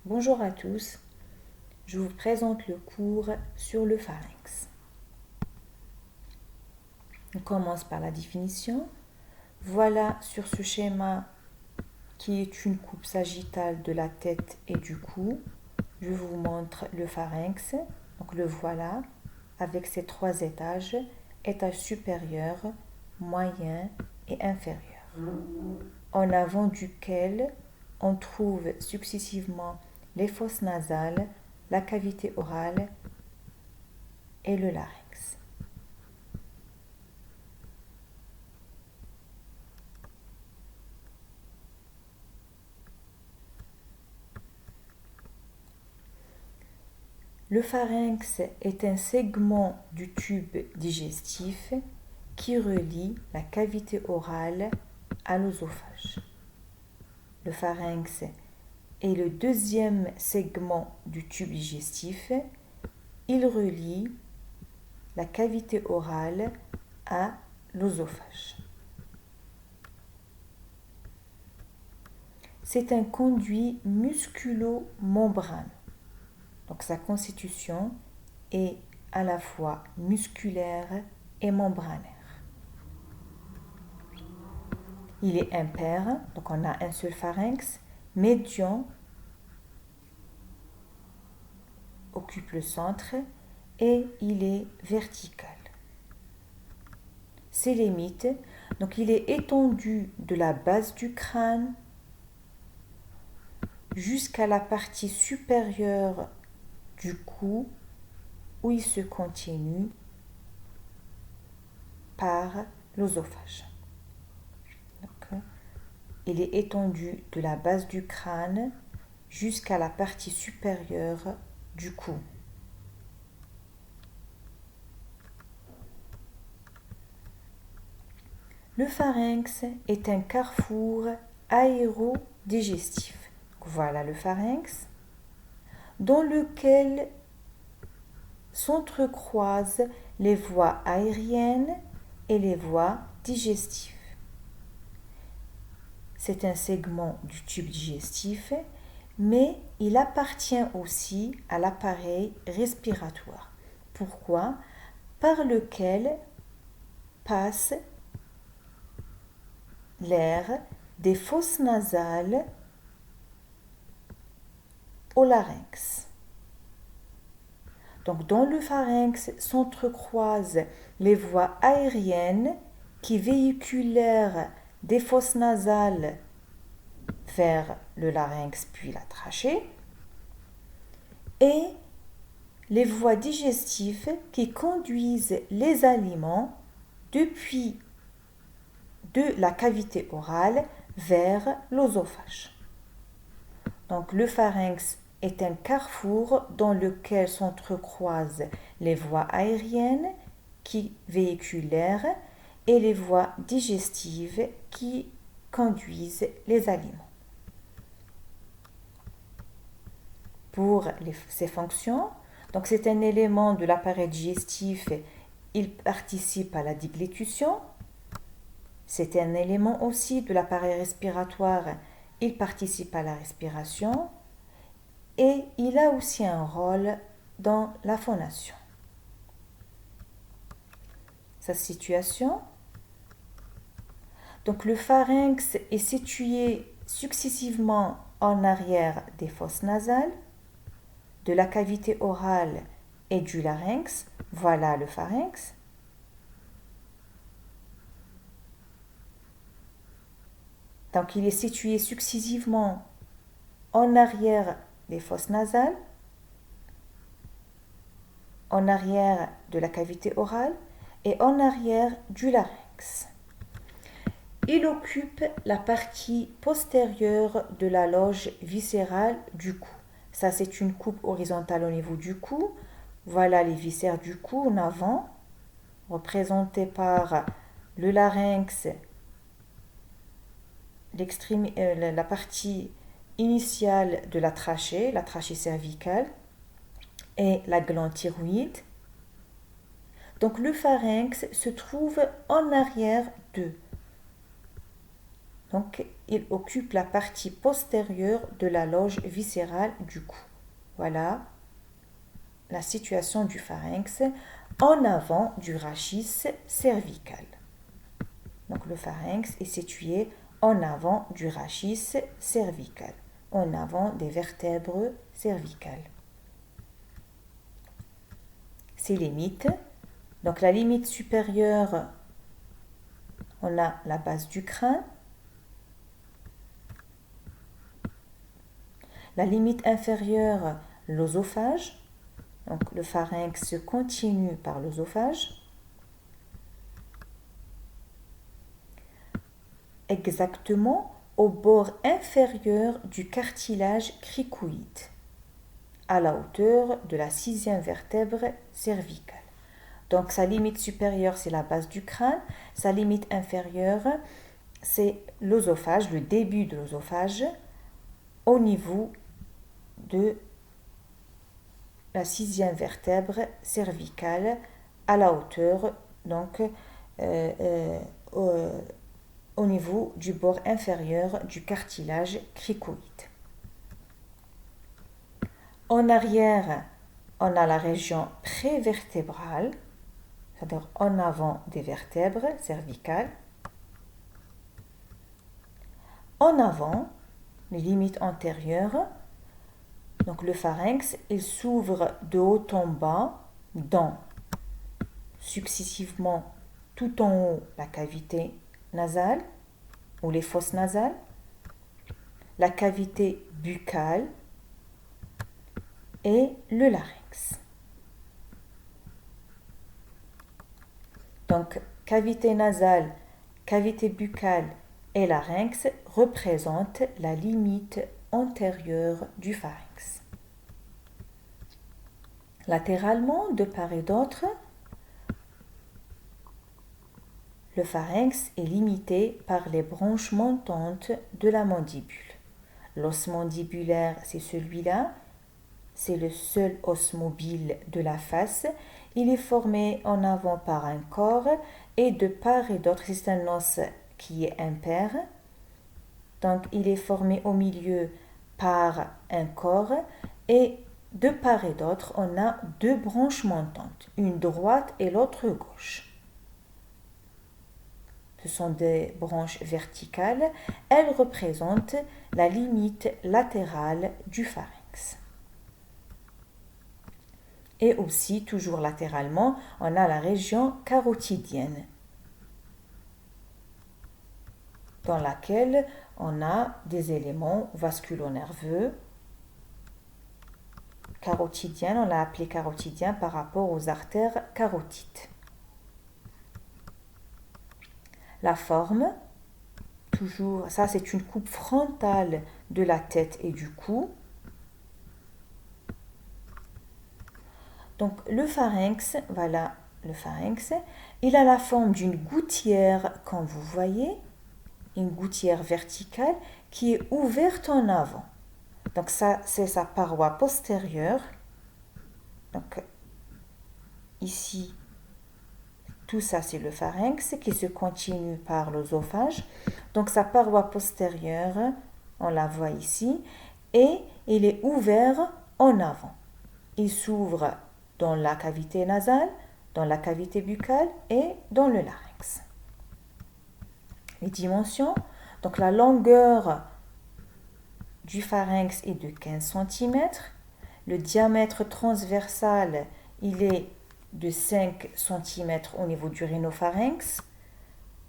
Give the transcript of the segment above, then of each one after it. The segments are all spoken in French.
Bonjour à tous, je vous présente le cours sur le pharynx. On commence par la définition. Voilà sur ce schéma qui est une coupe sagittale de la tête et du cou. Je vous montre le pharynx, donc le voilà, avec ses trois étages, étage supérieur, moyen et inférieur, en avant duquel on trouve successivement les fosses nasales, la cavité orale et le larynx. Le pharynx est un segment du tube digestif qui relie la cavité orale à l'œsophage. Le pharynx est le deuxième segment du tube digestif. Il relie la cavité orale à l'œsophage. C'est un conduit musculo-membraneux. Donc sa constitution est à la fois musculaire et membranaire. Il est impair, donc on a un seul pharynx. Médian occupe le centre et il est vertical. Ses limites, donc il est étendu de la base du crâne jusqu'à la partie supérieure du cou où il se continue par l'œsophage. Il est étendu de la base du crâne jusqu'à la partie supérieure du cou. Le pharynx est un carrefour aérodigestif. Voilà le pharynx, dans lequel s'entrecroisent les voies aériennes et les voies digestives. C'est un segment du tube digestif, mais il appartient aussi à l'appareil respiratoire. Pourquoi? Par lequel passe l'air des fosses nasales au larynx. Donc dans le pharynx s'entrecroisent les voies aériennes qui véhiculent l'air des fosses nasales vers le larynx puis la trachée et les voies digestives qui conduisent les aliments depuis de la cavité orale vers l'œsophage. Donc le pharynx est un carrefour dans lequel s'entrecroisent les voies aériennes qui véhiculent l'air et les voies digestives qui conduisent les aliments. Pour ses fonctions, donc c'est un élément de l'appareil digestif, il participe à la déglutition. C'est un élément aussi de l'appareil respiratoire, il participe à la respiration et il a aussi un rôle dans la phonation. Sa situation. Donc le pharynx est situé successivement en arrière des fosses nasales, de la cavité orale et du larynx. Voilà le pharynx. Donc il est situé successivement en arrière des fosses nasales, en arrière de la cavité orale et en arrière du larynx. Il occupe la partie postérieure de la loge viscérale du cou. Ça, c'est une coupe horizontale au niveau du cou. Voilà les viscères du cou en avant, représentés par le larynx, la partie initiale de la trachée cervicale, et la glande thyroïde. Donc le pharynx se trouve en arrière d'eux. Donc, il occupe la partie postérieure de la loge viscérale du cou. Voilà la situation du pharynx en avant du rachis cervical. Donc, le pharynx est situé en avant du rachis cervical, en avant des vertèbres cervicales. Ses limites. Donc, la limite supérieure, on a la base du crâne. La limite inférieure, l'œsophage. Donc, le pharynx se continue par l'œsophage. Exactement au bord inférieur du cartilage cricoïde, à la hauteur de la 6e vertèbre cervicale. Donc, sa limite supérieure, c'est la base du crâne. Sa limite inférieure, c'est l'œsophage, le début de l'œsophage, au niveau de la 6e vertèbre cervicale, à la hauteur, donc, au niveau du bord inférieur du cartilage cricoïde. En arrière, on a la région prévertébrale, c'est-à-dire en avant des vertèbres cervicales. En avant, les limites antérieures, donc le pharynx, il s'ouvre de haut en bas dans successivement tout en haut la cavité nasale ou les fosses nasales, la cavité buccale et le larynx. Donc, cavité nasale, cavité buccale et larynx représentent la limite antérieure du pharynx. Latéralement, de part et d'autre, le pharynx est limité par les branches montantes de la mandibule. L'os mandibulaire, c'est celui-là. C'est le seul os mobile de la face. Il est formé en avant par un corps et de part et d'autre, c'est un os qui est impair. Donc, il est formé au milieu par un corps et de part et d'autre, on a deux branches montantes, une droite et l'autre gauche. Ce sont des branches verticales. Elles représentent la limite latérale du pharynx. Et aussi, toujours latéralement, on a la région carotidienne, dans laquelle on a des éléments vasculo-nerveux. Carotidien, on l'a appelé carotidien par rapport aux artères carotides. La forme, toujours, ça c'est une coupe frontale de la tête et du cou. Donc le pharynx, voilà le pharynx, il a la forme d'une gouttière, comme vous voyez, une gouttière verticale qui est ouverte en avant. Donc ça, c'est sa paroi postérieure. Donc ici, tout ça, c'est le pharynx qui se continue par l'œsophage. Donc sa paroi postérieure, on la voit ici, et il est ouvert en avant. Il s'ouvre dans la cavité nasale, dans la cavité buccale et dans le larynx. Les dimensions, donc la longueur du pharynx est de 15 cm, le diamètre transversal, il est de 5 cm au niveau du rhinopharynx,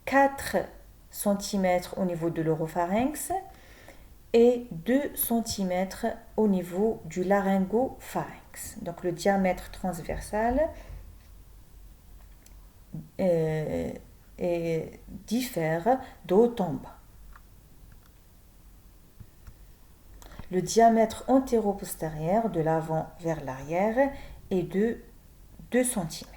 4 cm au niveau de l'oropharynx et 2 cm au niveau du laryngopharynx. Donc le diamètre transversal diffère de haut en bas. Le diamètre antéro-postérieur de l'avant vers l'arrière est de 2 cm.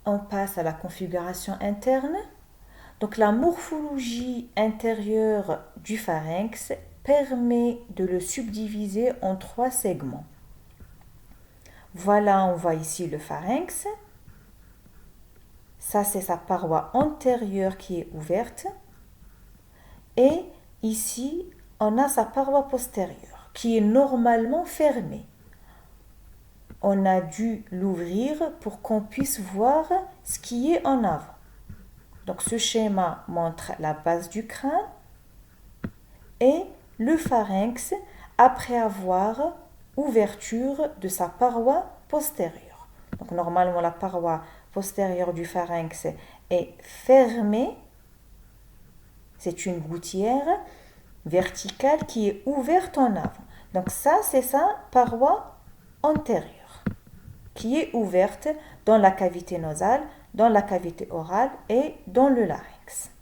On passe à la configuration interne. Donc la morphologie intérieure du pharynx permet de le subdiviser en 3 segments. Voilà, on voit ici le pharynx. Ça, c'est sa paroi antérieure qui est ouverte. Et ici, on a sa paroi postérieure qui est normalement fermée. On a dû l'ouvrir pour qu'on puisse voir ce qui est en avant. Donc ce schéma montre la base du crâne et le pharynx après avoir ouverture de sa paroi postérieure. Donc normalement la paroi postérieure du pharynx est fermée. C'est une gouttière verticale qui est ouverte en avant. Donc ça, c'est sa paroi antérieure qui est ouverte dans la cavité nasale, dans la cavité orale et dans le larynx.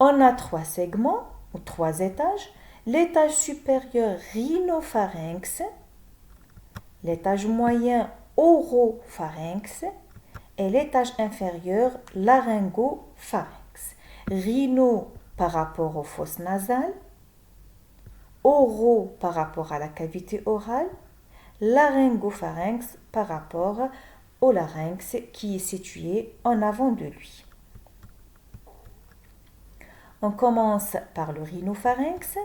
On a 3 segments ou 3 étages. L'étage supérieur rhinopharynx, l'étage moyen oropharynx et l'étage inférieur laryngopharynx. Rhino par rapport aux fosses nasales, oro par rapport à la cavité orale, laryngopharynx par rapport au larynx qui est situé en avant de lui. On commence par le rhinopharynx.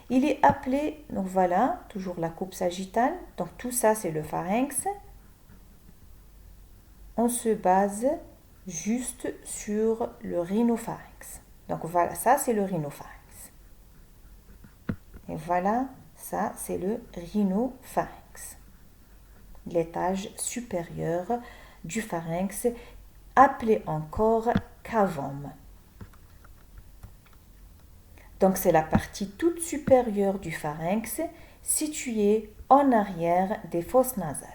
Il est appelé, donc voilà, toujours la coupe sagittale. Donc tout ça, c'est le pharynx. On se base juste sur le rhinopharynx. Donc voilà, ça, c'est le rhinopharynx. Et voilà, ça, c'est le rhinopharynx. L'étage supérieur du pharynx, appelé encore cavum. Donc c'est la partie toute supérieure du pharynx située en arrière des fosses nasales.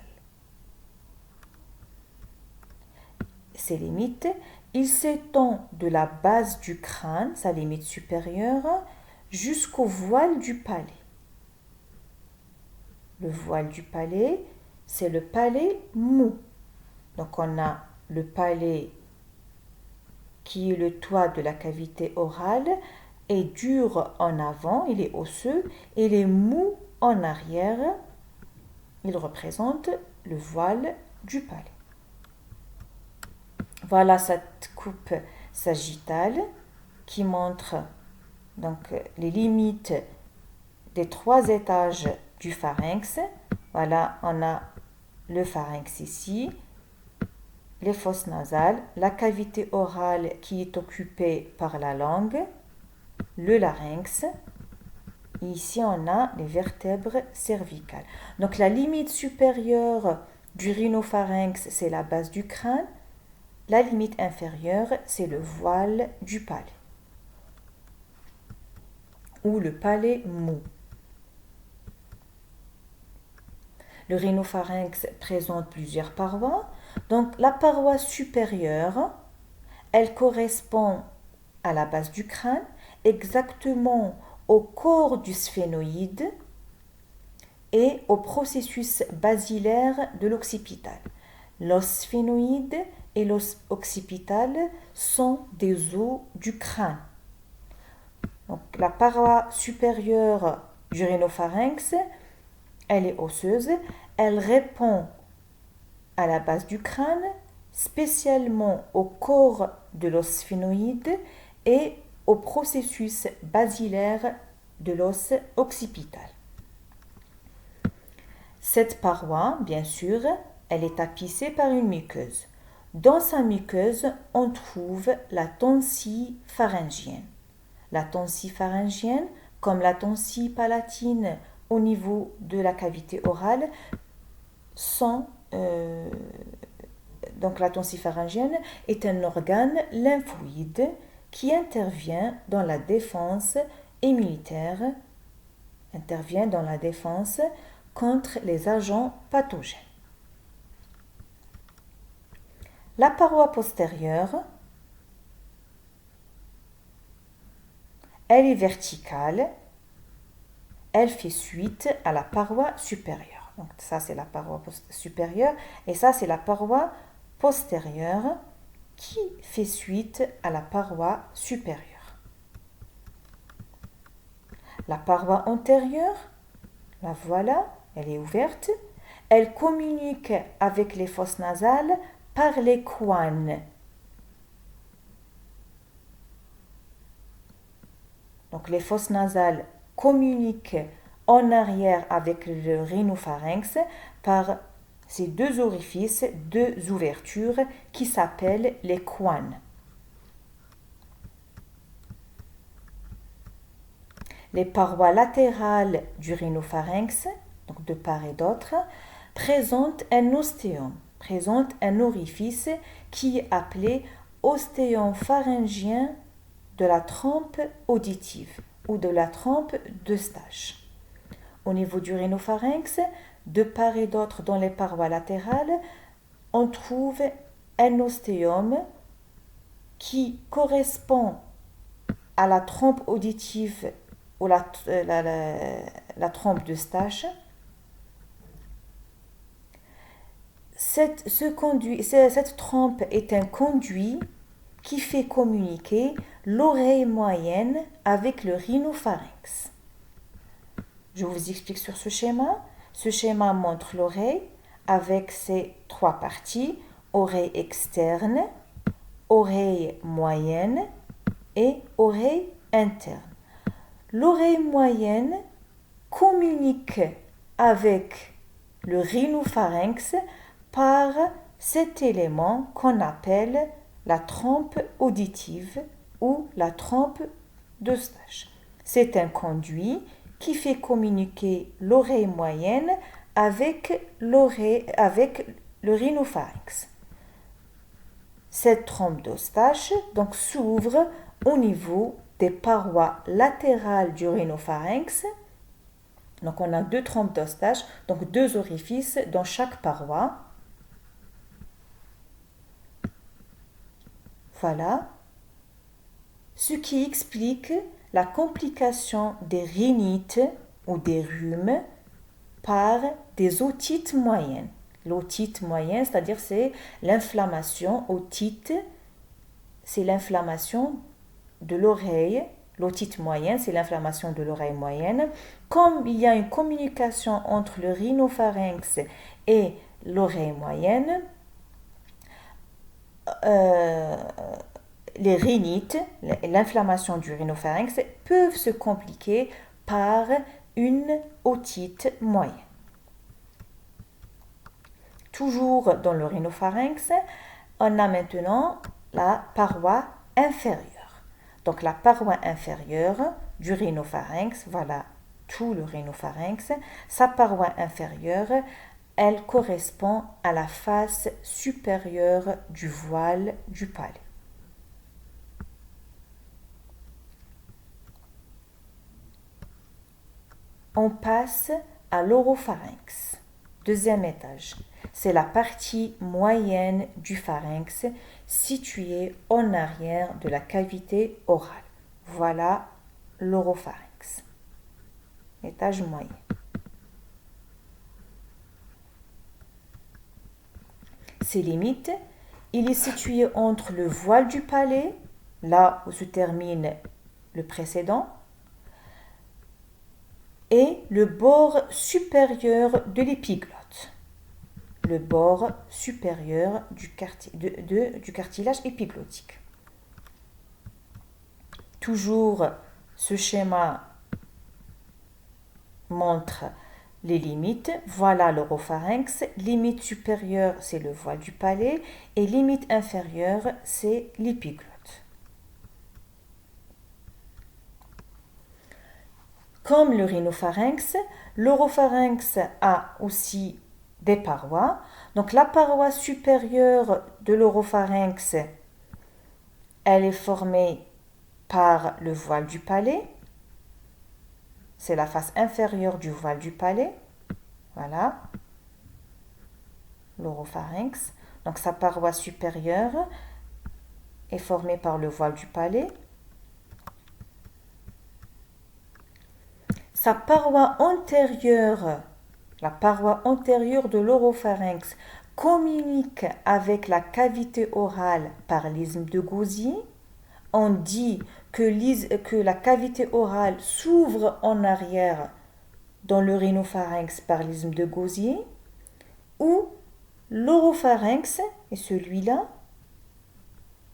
Ses limites, il s'étend de la base du crâne, sa limite supérieure, jusqu'au voile du palais. Le voile du palais, c'est le palais mou. Donc on a le palais qui est le toit de la cavité orale, est dur en avant, il est osseux, et il est mou en arrière. Il représente le voile du palais. Voilà cette coupe sagittale qui montre donc les limites des 3 étages du pharynx. Voilà, on a le pharynx ici, les fosses nasales, la cavité orale qui est occupée par la langue, le larynx. Et ici, on a les vertèbres cervicales. Donc, la limite supérieure du rhinopharynx, c'est la base du crâne. La limite inférieure, c'est le voile du palais ou le palais mou. Le rhinopharynx présente plusieurs parois. Donc, la paroi supérieure, elle correspond à la base du crâne, exactement au corps du sphénoïde et au processus basilaire de l'occipital. L'os sphénoïde et l'os occipital sont des os du crâne. Donc, la paroi supérieure du rhinopharynx, elle est osseuse, elle répond à la base du crâne, spécialement au corps de l'os sphénoïde et au processus basilaire de l'os occipital. Cette paroi, bien sûr, elle est tapissée par une muqueuse. Dans sa muqueuse, on trouve la tonsie pharyngienne. La tonsie pharyngienne, comme la tonsie palatine au niveau de la cavité orale, donc la tonsie pharyngienne est un organe lymphoïde qui intervient dans la défense immunitaire, intervient dans la défense contre les agents pathogènes. La paroi postérieure, elle est verticale, elle fait suite à la paroi supérieure. Donc ça c'est la paroi supérieure et ça c'est la paroi postérieure qui fait suite à la paroi supérieure. La paroi antérieure, la voilà, elle est ouverte. Elle communique avec les fosses nasales par les couanes. Donc les fosses nasales communiquent en arrière avec le rhinopharynx par ces deux orifices, deux ouvertures qui s'appellent les couanes. Les parois latérales du rhinopharynx, donc de part et d'autre, présentent un ostéum, présentent un orifice qui est appelé ostéum pharyngien de la trompe auditive ou de la trompe d'Eustache. Au niveau du rhinopharynx, de part et d'autre dans les parois latérales, on trouve un ostéum qui correspond à la trompe auditive ou la trompe d'Eustache. Cette trompe est un conduit qui fait communiquer l'oreille moyenne avec le rhinopharynx. Je vous explique sur ce schéma. Ce schéma montre l'oreille avec ses trois parties, oreille externe, oreille moyenne et oreille interne. L'oreille moyenne communique avec le rhinopharynx par cet élément qu'on appelle la trompe auditive ou la trompe d'Eustache. C'est un conduit qui fait communiquer l'oreille moyenne avec le rhinopharynx. Cette trompe d'Eustache donc s'ouvre au niveau des parois latérales du rhinopharynx. Donc on a deux trompes d'Eustache, donc deux orifices dans chaque paroi. Voilà, ce qui explique la complication des rhinites ou des rhumes par des otites moyennes. L'otite moyenne, c'est-à-dire c'est l'inflammation, otite, c'est l'inflammation de l'oreille. L'otite moyenne, c'est l'inflammation de l'oreille moyenne. Comme il y a une communication entre le rhinopharynx et l'oreille moyenne, les rhinites, l'inflammation du rhinopharynx, peuvent se compliquer par une otite moyenne. Toujours dans le rhinopharynx, on a maintenant la paroi inférieure. Donc la paroi inférieure du rhinopharynx, voilà tout le rhinopharynx, sa paroi inférieure, elle correspond à la face supérieure du voile du palais. On passe à l'oropharynx, deuxième étage. C'est la partie moyenne du pharynx située en arrière de la cavité orale. Voilà l'oropharynx, étage moyen. Ses limites, il est situé entre le voile du palais, là où se termine le précédent, et le bord supérieur de l'épiglotte, le bord supérieur du cartilage épiglottique. Toujours, ce schéma montre les limites. Voilà l'oropharynx. Limite supérieure, c'est le voile du palais, et limite inférieure, c'est l'épiglotte. Comme le rhinopharynx, l'oropharynx a aussi des parois. Donc la paroi supérieure de l'oropharynx, elle est formée par le voile du palais. C'est la face inférieure du voile du palais. Voilà. L'oropharynx. Donc sa paroi supérieure est formée par le voile du palais. Sa paroi antérieure, la paroi antérieure de l'oropharynx, communique avec la cavité orale par l'isthme de Gauzy. On dit que la cavité orale s'ouvre en arrière dans le rhinopharynx par l'isthme de Gauzy, ou L'oropharynx est celui-là.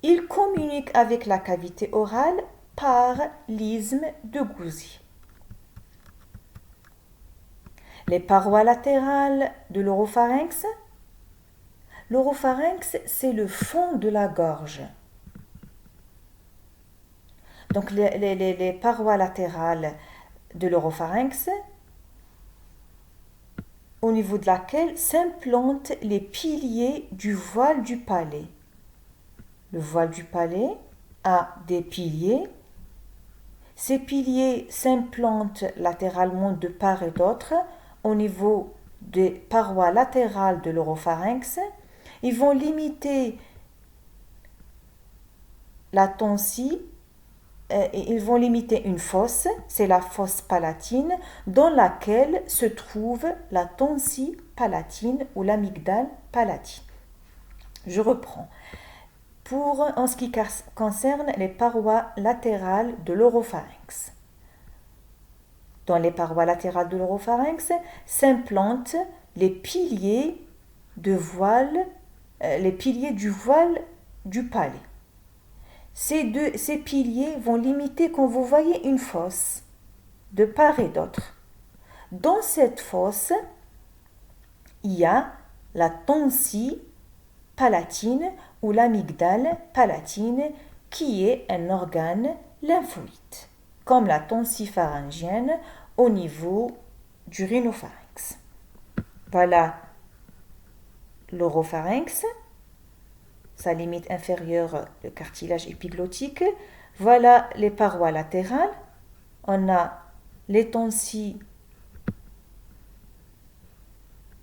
Il communique avec la cavité orale par l'isthme de Gouzi. Les parois latérales de l'oropharynx. L'oropharynx, c'est le fond de la gorge. Donc les parois latérales de l'oropharynx, au niveau de laquelle s'implantent les piliers du voile du palais. Le voile du palais a des piliers. Ces piliers s'implantent latéralement de part et d'autre au niveau des parois latérales de l'oropharynx. Ils vont limiter la tonsie. Ils vont limiter une fosse, c'est la fosse palatine, dans laquelle se trouve la tonsie palatine ou l'amygdale palatine. Je reprends. En ce qui concerne les parois latérales de l'oropharynx. Dans les parois latérales de l'oropharynx s'implantent les piliers du voile du palais. Ces piliers vont limiter, quand vous voyez, une fosse de part et d'autre. Dans cette fosse, il y a la tonsie palatine ou l'amygdale palatine qui est un organe lymphoïde, comme la tonsie pharyngienne au niveau du rhinopharynx. Voilà l'oropharynx. Sa limite inférieure, le cartilage épiglottique. Voilà les parois latérales. On a les tonsilles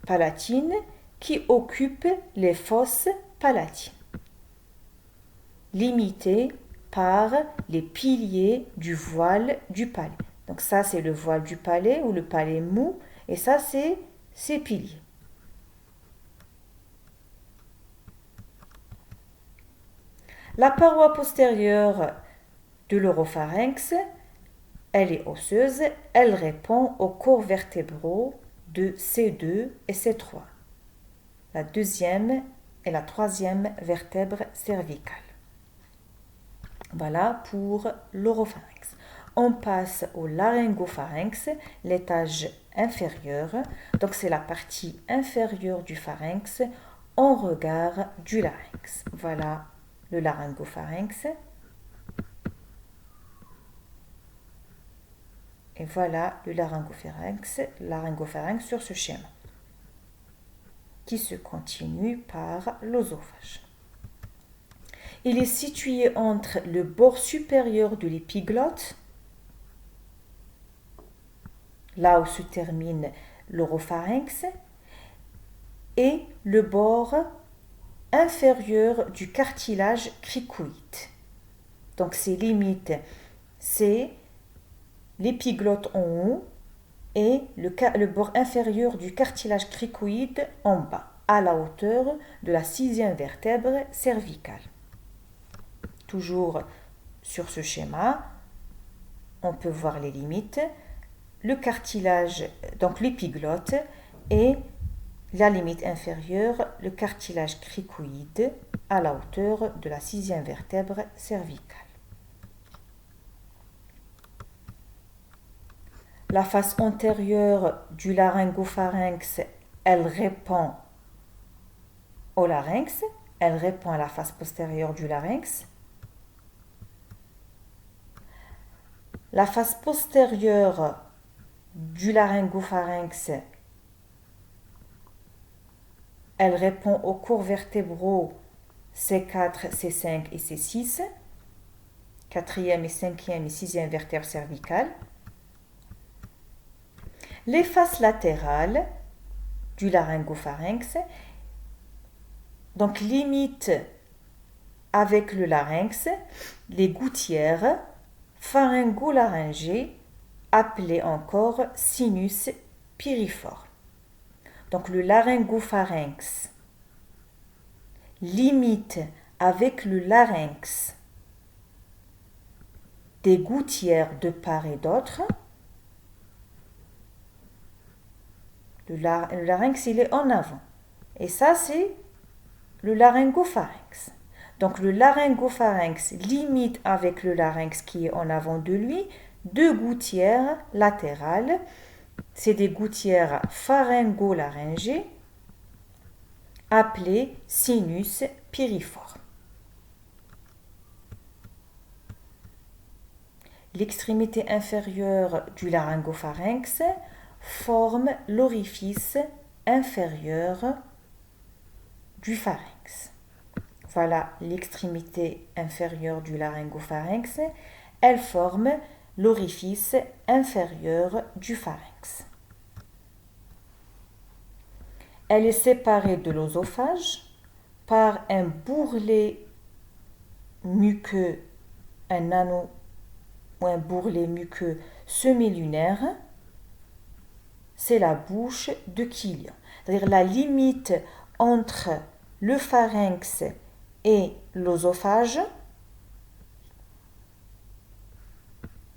palatines qui occupent les fosses palatines, limitées par les piliers du voile du palais. Donc ça, c'est le voile du palais ou le palais mou, et ça, c'est ses piliers. La paroi postérieure de l'oropharynx, elle est osseuse, elle répond aux corps vertébraux de C2 et C3, la deuxième et la troisième vertèbre cervicale. Voilà pour l'oropharynx. On passe au laryngopharynx, l'étage inférieur. Donc c'est la partie inférieure du pharynx en regard du larynx. Voilà le laryngopharynx. Et voilà le laryngopharynx sur ce schéma, qui se continue par l'œsophage. Il est situé entre le bord supérieur de l'épiglotte, là où se termine l'oropharynx, et le bord inférieur du cartilage cricoïde. Donc ses limites, c'est l'épiglotte en haut et le bord inférieur du cartilage cricoïde en bas, à la hauteur de la sixième vertèbre cervicale. Toujours sur ce schéma, on peut voir les limites, le cartilage, donc l'épiglotte, et la limite inférieure, le cartilage cricoïde, à la hauteur de la sixième vertèbre cervicale. La face antérieure du laryngopharynx, elle répond au larynx, elle répond à la face postérieure du larynx. La face postérieure du laryngopharynx, elle répond aux corps vertébraux C4, C5 et C6, quatrième et cinquième et sixième vertèbre cervicale. Les faces latérales du laryngopharynx, donc limite avec le larynx, les gouttières pharyngolaryngées, appelées encore sinus piriforme. Donc le laryngopharynx limite avec le larynx des gouttières de part et d'autre. Le larynx, il est en avant Et ça, c'est le laryngopharynx. Donc le laryngopharynx limite avec le larynx qui est en avant de lui deux gouttières latérales. C'est des gouttières pharyngolaryngées appelées sinus piriforme. L'extrémité inférieure du laryngopharynx forme l'orifice inférieur du pharynx. Voilà l'extrémité inférieure du laryngopharynx. Elle forme l'orifice inférieur du pharynx. Elle est séparée de l'œsophage par un bourrelet muqueux, un anneau ou un bourrelet muqueux semi-lunaire. C'est la bouche de Killian. C'est-à-dire la limite entre le pharynx et l'œsophage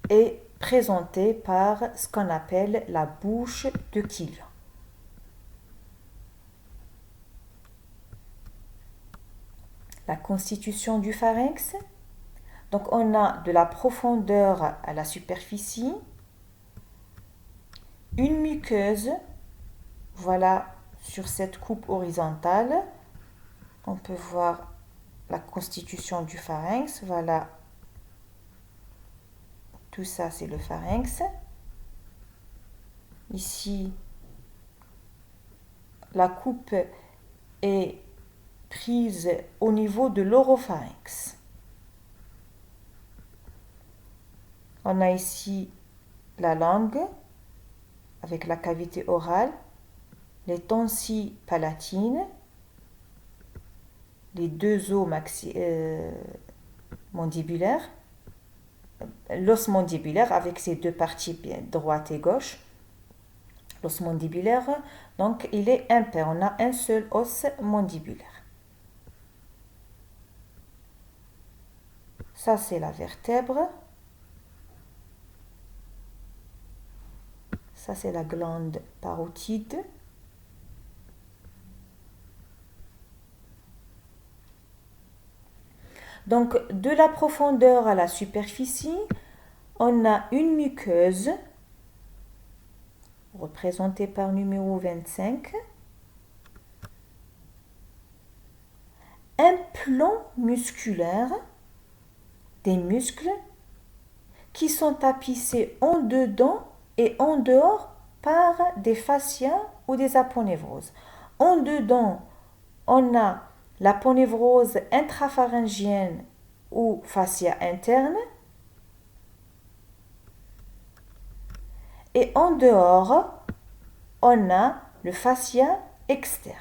est présentée par ce qu'on appelle la bouche de Killian. La constitution du pharynx. Donc on a de la profondeur à la superficie, une muqueuse, voilà sur cette coupe horizontale, on peut voir la constitution du pharynx, voilà, tout ça c'est le pharynx. Ici, la coupe est prise au niveau de l'oropharynx. On a ici la langue avec la cavité orale, les tonsilles palatines, les deux os mandibulaires, l'os mandibulaire avec ses deux parties droite et gauche. L'os mandibulaire, donc il est impair, on a un seul os mandibulaire. Ça c'est la vertèbre. Ça, c'est la glande parotide. Donc, de la profondeur à la superficie, on a une muqueuse, représentée par numéro 25, un plan musculaire, des muscles qui sont tapissés en dedans et en dehors par des fascias ou des aponevroses. En dedans, on a l'aponevrose intrapharyngienne ou fascia interne. Et en dehors, on a le fascia externe.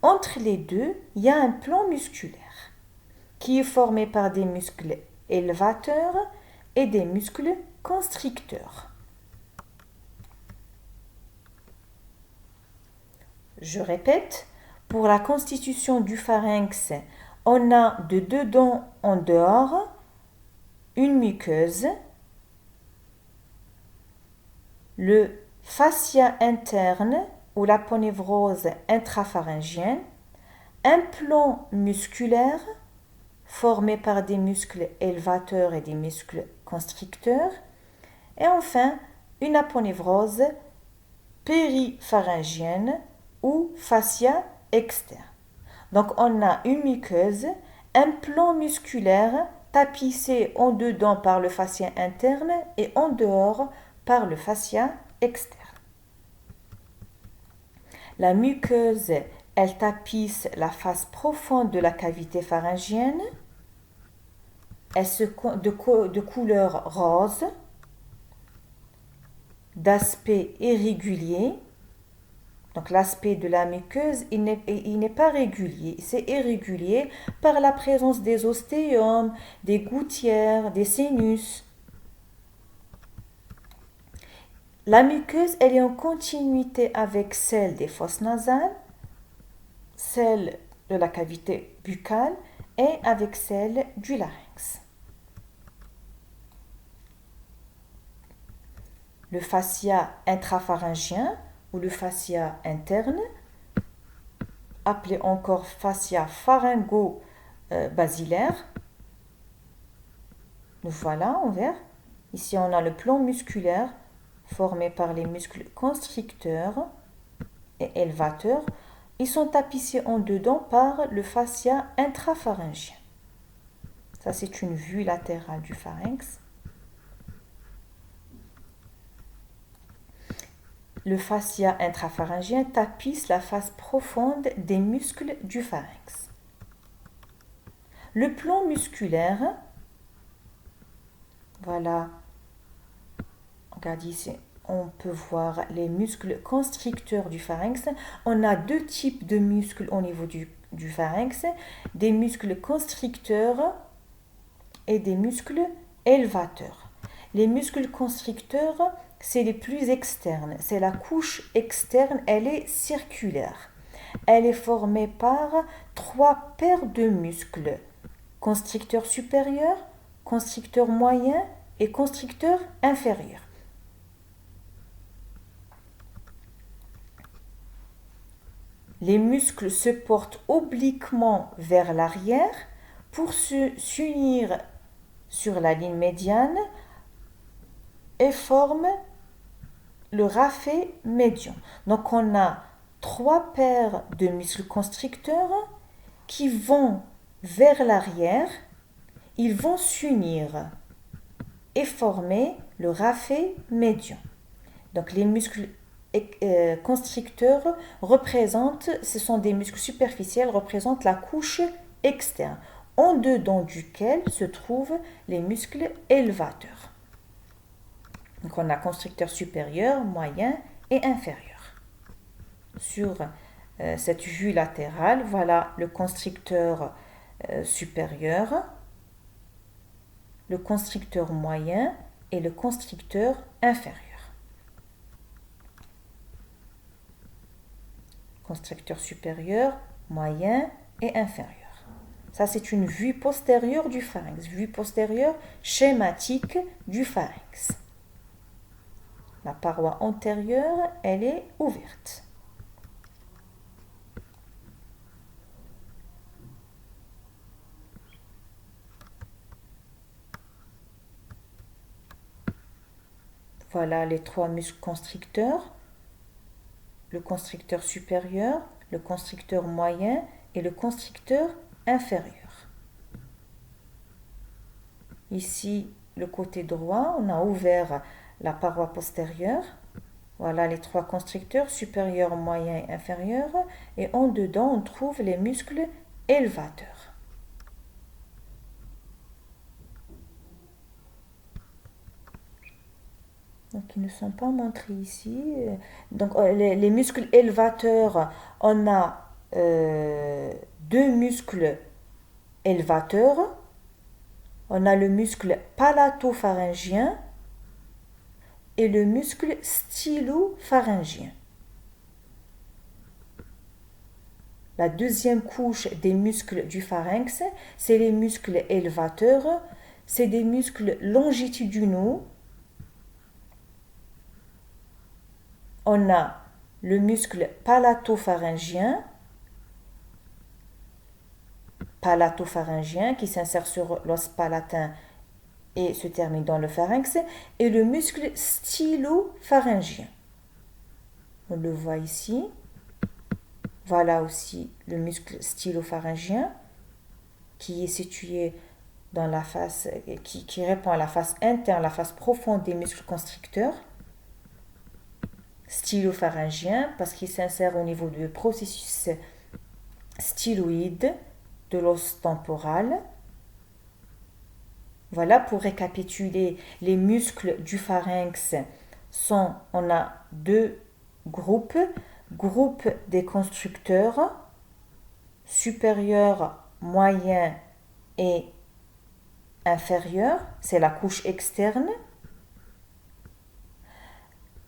Entre les deux, il y a un plan musculaire qui est formé par des muscles élevateurs et des muscles constricteurs. Je répète, pour la constitution du pharynx, on a de dedans en dehors une muqueuse, le fascia interne ou l'aponevrose intrapharyngienne, un plan musculaire formé par des muscles élevateurs et des muscles constricteurs, et enfin une aponevrose péripharyngienne ou fascia externe. Donc on a une muqueuse, un plan musculaire tapissé en dedans par le fascia interne et en dehors par le fascia externe. La muqueuse, elle tapisse la face profonde de la cavité pharyngienne. De couleur rose, d'aspect irrégulier. Donc l'aspect de la muqueuse, il n'est pas régulier, c'est irrégulier par la présence des ostéomes, des gouttières, des sinus. La muqueuse, elle est en continuité avec celle des fosses nasales, celle de la cavité buccale et avec celle du larynx. Le fascia intrapharyngien ou le fascia interne, appelée encore fascia pharyngo-basilaire. Nous voilà en vert. Ici, on a le plan musculaire formé par les muscles constricteurs et élevateurs. Ils sont tapissés en dedans par le fascia intrapharyngien. Ça, c'est une vue latérale du pharynx. Le fascia intrapharyngien tapisse la face profonde des muscles du pharynx. Le plan musculaire, voilà, regarde ici, on peut voir les muscles constricteurs du pharynx. On a deux types de muscles au niveau du pharynx, des muscles constricteurs et des muscles élevateurs. Les muscles constricteurs, c'est les plus externes, c'est la couche externe, elle est circulaire. Elle est formée par trois paires de muscles, constricteur supérieur, constricteur moyen et constricteur inférieur. Les muscles se portent obliquement vers l'arrière pour s'unir sur la ligne médiane et forment le raphet médian. Donc on a trois paires de muscles constricteurs qui vont vers l'arrière, ils vont s'unir et former le raphet médian. Donc les muscles constricteurs représentent, ce sont des muscles superficiels, représentent la couche externe, en dedans duquel se trouvent les muscles élevateurs. Donc on a constricteur supérieur, moyen et inférieur. Sur cette vue latérale, voilà le constricteur supérieur, le constricteur moyen et le constricteur inférieur. Constricteur supérieur, moyen et inférieur. Ça, c'est une vue postérieure du pharynx, vue postérieure schématique du pharynx. La paroi antérieure, elle est ouverte. Voilà les trois muscles constricteurs, le constricteur supérieur, le constricteur moyen et le constricteur inférieur. Ici, le côté droit, on a ouvert la paroi postérieure. Voilà les trois constricteurs, supérieur, moyen et inférieur. Et en dedans, on trouve les muscles élevateurs. Donc, ils ne sont pas montrés ici. Donc, les muscles élevateurs, on a deux muscles élevateurs. On a le muscle palatopharyngien et le muscle stylopharyngien. La deuxième couche des muscles du pharynx, c'est les muscles élevateurs. C'est des muscles longitudinaux. On a le muscle palatopharyngien qui s'insère sur l'os palatin et se termine dans le pharynx, et le muscle stylopharyngien. On le voit ici. Voilà aussi le muscle stylopharyngien qui est situé dans la face, qui répond à la face interne, la face profonde des muscles constricteurs. Stylopharyngien parce qu'il s'insère au niveau du processus styloïde de l'os temporal. Voilà, pour récapituler, les muscles du pharynx sont, on a deux groupes. Groupe des constricteurs, supérieur, moyen et inférieur, c'est la couche externe.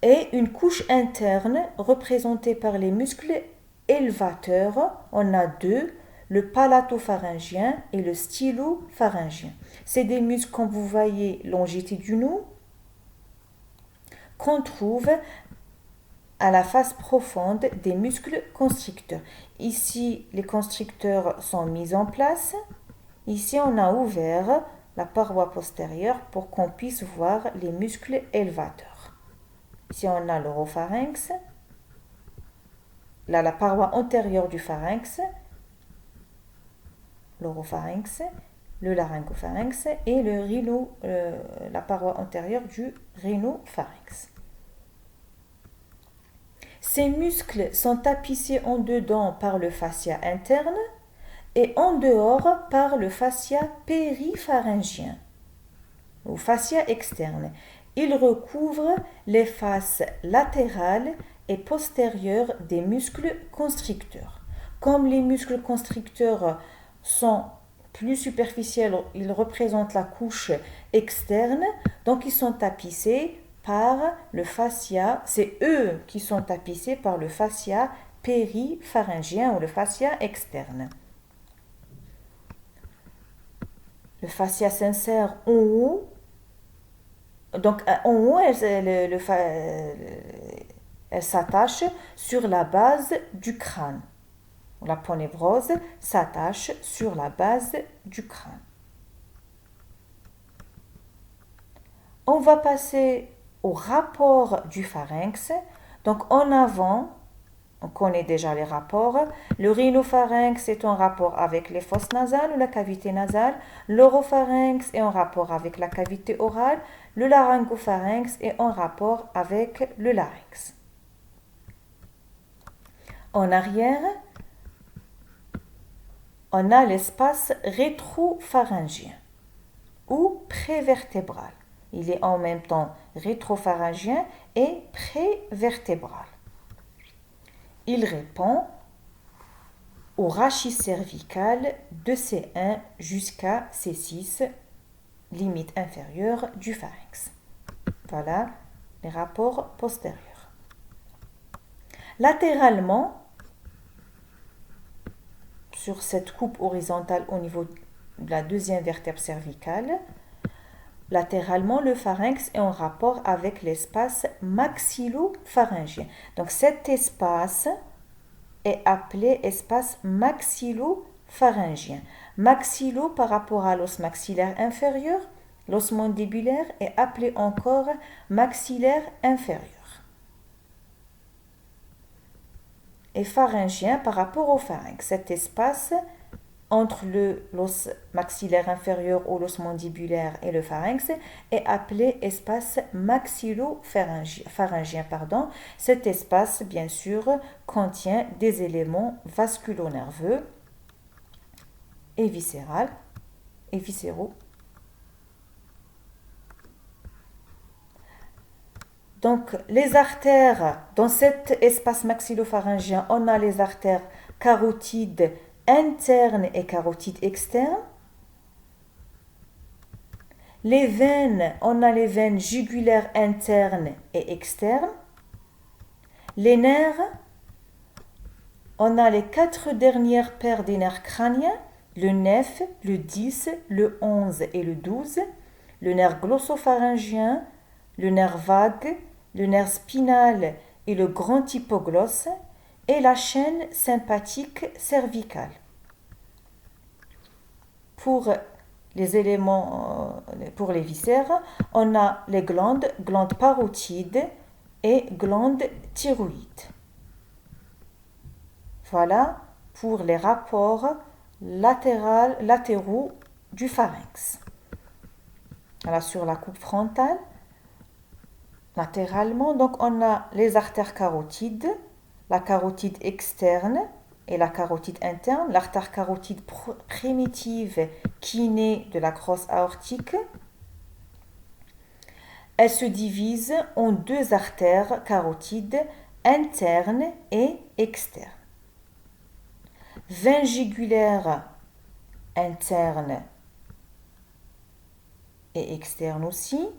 Et une couche interne représentée par les muscles élevateurs, on a deux, le palatopharyngien et le stylopharyngien. C'est des muscles, comme vous voyez, longitudinaux, qu'on trouve à la face profonde des muscles constricteurs. Ici, les constricteurs sont mis en place. Ici, on a ouvert la paroi postérieure pour qu'on puisse voir les muscles élevateurs. Ici, on a l'oropharynx, là, la paroi antérieure du pharynx, l'oropharynx, le laryngopharynx et la paroi antérieure du rhinopharynx. Ces muscles sont tapissés en dedans par le fascia interne et en dehors par le fascia péripharyngien ou fascia externe. Ils recouvrent les faces latérales et postérieures des muscles constricteurs. Comme les muscles constricteurs sont plus superficiels, ils représentent la couche externe, donc ils sont tapissés par le fascia, c'est eux qui sont tapissés par le fascia péripharyngien ou le fascia externe. Le fascia s'insère en haut, donc en haut, elle s'attache sur la base du crâne. La ponévrose s'attache sur la base du crâne. On va passer au rapport du pharynx. Donc en avant, on connaît déjà les rapports. Le rhinopharynx est en rapport avec les fosses nasales ou la cavité nasale. L'oropharynx est en rapport avec la cavité orale. Le laryngopharynx est en rapport avec le larynx. En arrière, on a l'espace rétropharyngien ou prévertébral. Il est en même temps rétropharyngien et prévertébral. Il répond au rachis cervical de C1 jusqu'à C6, limite inférieure du pharynx. Voilà les rapports postérieurs. Latéralement, sur cette coupe horizontale au niveau de la deuxième vertèbre cervicale, latéralement, le pharynx est en rapport avec l'espace maxillo-pharyngien. Donc cet espace est appelé espace maxillo-pharyngien. Maxillo par rapport à l'os maxillaire inférieur, l'os mandibulaire est appelé encore maxillaire inférieur. Et pharyngien par rapport au pharynx. Cet espace entre l'os maxillaire inférieur ou l'os mandibulaire et le pharynx est appelé espace maxillo-pharyngien. Cet espace, bien sûr, contient des éléments vasculo-nerveux et viscéraux. Donc, les artères, dans cet espace maxillo-pharyngien, on a les artères carotides internes et carotides externes. Les veines, on a les veines jugulaires internes et externes. Les nerfs, on a les 4 dernières paires des nerfs crâniens, le 9, le 10, le 11 et le 12, le nerf glossopharyngien, le nerf vague, le nerf spinal et le grand hypoglosse, et la chaîne sympathique cervicale. Pour les éléments, pour les viscères, on a les glandes parotides et glandes thyroïdes. Voilà pour les rapports latéraux du pharynx. Voilà, sur la coupe frontale, latéralement, donc on a les artères carotides, la carotide externe et la carotide interne, l'artère carotide primitive qui naît de la crosse aortique. Elle se divise en 2 artères carotides internes et externes. Veine jugulaire interne et externe aussi.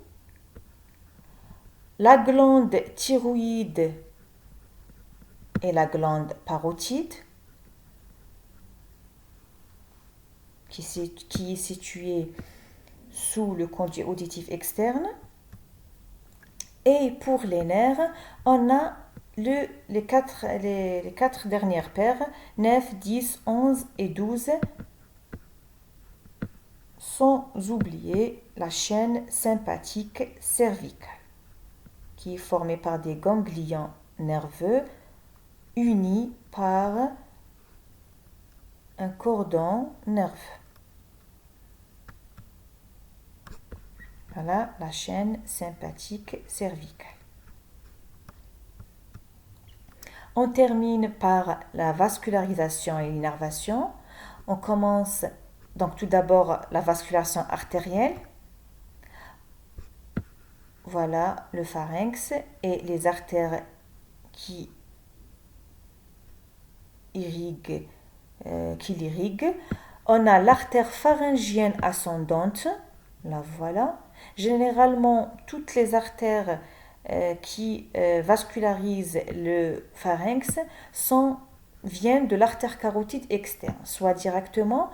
La glande thyroïde et la glande parotide, qui est située sous le conduit auditif externe. Et pour les nerfs, on a les quatre dernières paires, 9, 10, 11 et 12, sans oublier la chaîne sympathique cervicale, qui est formée par des ganglions nerveux unis par un cordon nerveux. Voilà la chaîne sympathique cervicale. On termine par la vascularisation et l'innervation. On commence donc tout d'abord la vascularisation artérielle. Voilà le pharynx et les artères qui l'irriguent. On a l'artère pharyngienne ascendante. La voilà. Généralement, toutes les artères qui vascularisent le pharynx viennent de l'artère carotide externe, soit directement,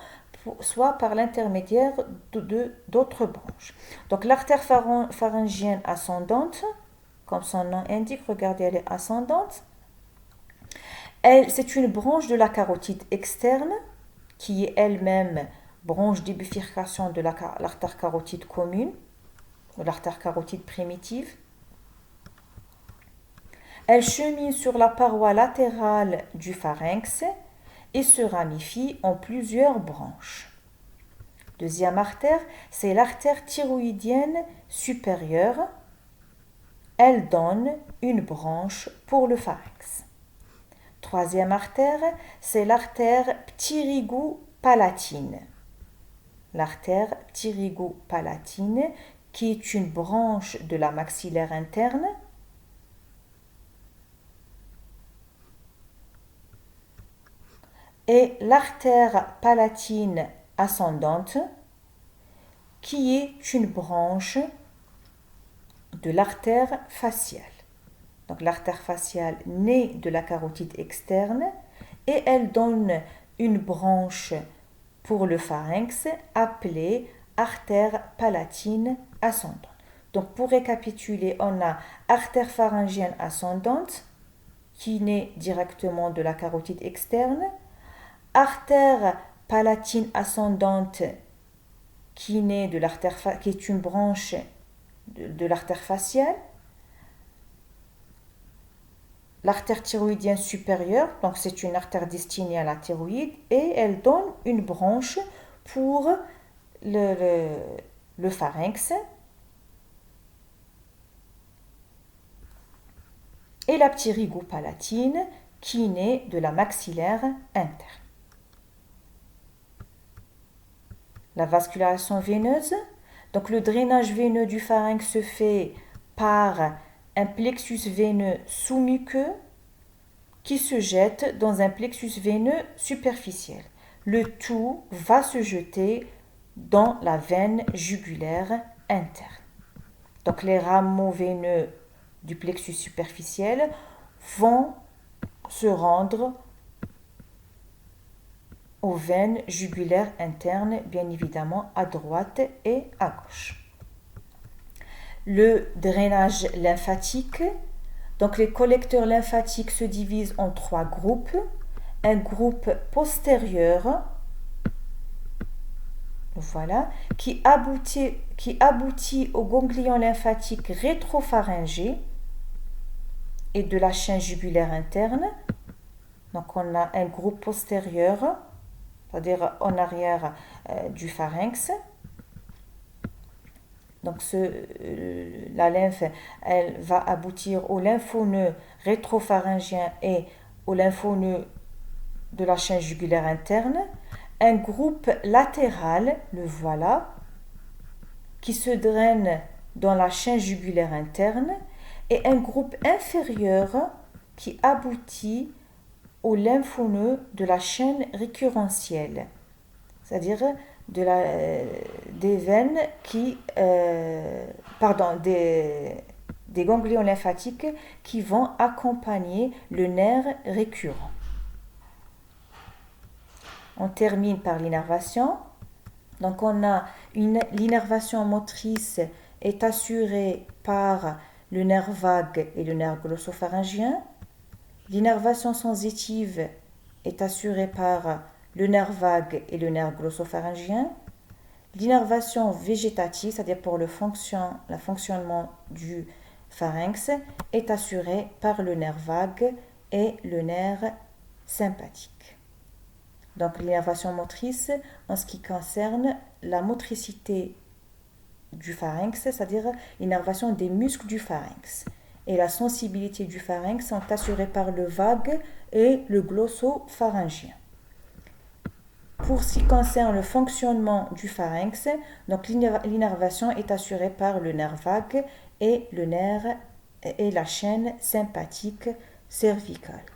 soit par l'intermédiaire d'autres branches. Donc l'artère pharyngienne ascendante, comme son nom indique, regardez, elle est ascendante. C'est une branche de la carotide externe qui est elle-même branche de bifurcation de l'artère carotide commune, ou l'artère carotide primitive. Elle chemine sur la paroi latérale du pharynx et se ramifie en plusieurs branches. Deuxième artère, c'est l'artère thyroïdienne supérieure. Elle donne une branche pour le pharynx. Troisième artère, c'est l'artère ptyrigopalatine. L'artère ptyrigopalatine, qui est une branche de la maxillaire interne. Et l'artère palatine ascendante, qui est une branche de l'artère faciale. Donc l'artère faciale naît de la carotide externe et elle donne une branche pour le pharynx appelée artère palatine ascendante. Donc pour récapituler, on a artère pharyngienne ascendante qui naît directement de la carotide externe, artère palatine ascendante qui naît de l'artère qui est une branche de l'artère faciale, l'artère thyroïdienne supérieure, donc c'est une artère destinée à la thyroïde et elle donne une branche pour le pharynx, et la ptyrigopalatine qui naît de la maxillaire interne. La vascularisation veineuse, donc le drainage veineux du pharynx se fait par un plexus veineux sous-muqueux qui se jette dans un plexus veineux superficiel. Le tout va se jeter dans la veine jugulaire interne. Donc les rameaux veineux du plexus superficiel vont se rendre aux veines jugulaires internes, bien évidemment à droite et à gauche. Le drainage lymphatique, donc les collecteurs lymphatiques se divisent en trois groupes. Un groupe postérieur, voilà, qui aboutit au ganglion lymphatique rétropharyngé et de la chaîne jugulaire interne. Donc on a un groupe postérieur, c'est-à-dire en arrière du pharynx. Donc la lymphe, elle va aboutir au lymphoneux rétropharyngien et au lymphoneux de la chaîne jugulaire interne. Un groupe latéral, le voilà, qui se draine dans la chaîne jugulaire interne, et un groupe inférieur qui aboutit au lymphoneux de la chaîne récurrentielle, c'est-à-dire des veines des ganglions lymphatiques qui vont accompagner le nerf récurrent. On termine par l'innervation. Donc on a l'innervation motrice est assurée par le nerf vague et le nerf glossopharyngien. L'innervation sensitive est assurée par le nerf vague et le nerf glossopharyngien. L'innervation végétative, c'est-à-dire pour le fonctionnement du pharynx, est assurée par le nerf vague et le nerf sympathique. Donc l'innervation motrice en ce qui concerne la motricité du pharynx, c'est-à-dire l'innervation des muscles du pharynx. Et la sensibilité du pharynx sont assurées par le vague et le glossopharyngien. Pour ce qui concerne le fonctionnement du pharynx, donc l'innervation est assurée par le nerf vague et la chaîne sympathique cervicale.